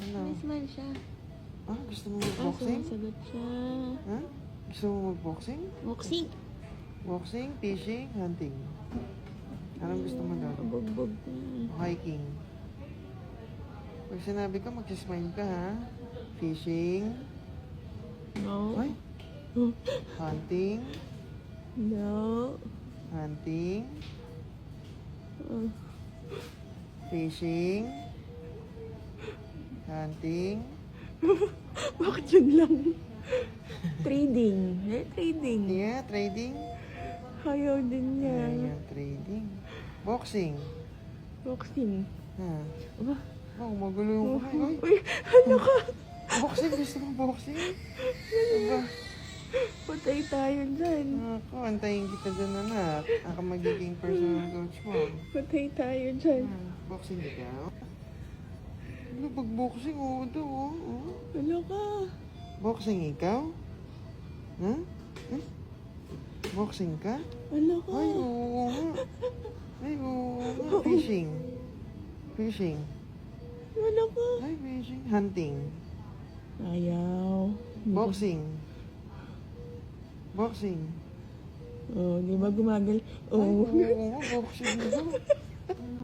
Ano? May smile siya. Ah, gusto mo mag-boxing? Sumasagot siya. Ha? Gusto mo mag-boxing? Boxing. Boxing, fishing, hunting. Anong gusto mo doon? Bugbog. Hiking. Pag sinabi ko, magsismile ka ha. Fishing. No. Ay. Hunting. No. Hunting. Fishing. Hunting. Bakit yun lang? Trading. Trading. Yeah, trading. Ayaw din niya. Ayan, trading. Boxing. Boxing. Ha? Aba. Oh, magulo yung kamay. Ay, Uy, ano ka? boxing. Gusto mo boxing? Aba. Patay tayo dyan. Ako, antayin kita dyan, anak. Ako magiging personal coach mo. Patay tayo dyan. Boxing ikaw? Ano, pag-boxing, oo daw, oo. Ano ka? Boxing ikaw? Ha? Hmm? Boxing ka? Ano ka? Ay, oo nga. Ay, oo nga. Fishing. Fishing. Ano ka? Ay, fishing. Hunting. Ayaw. Boxing. Boxing. Oh, di ba gumagal? Ay, Oh. oo nga. Boxing ito.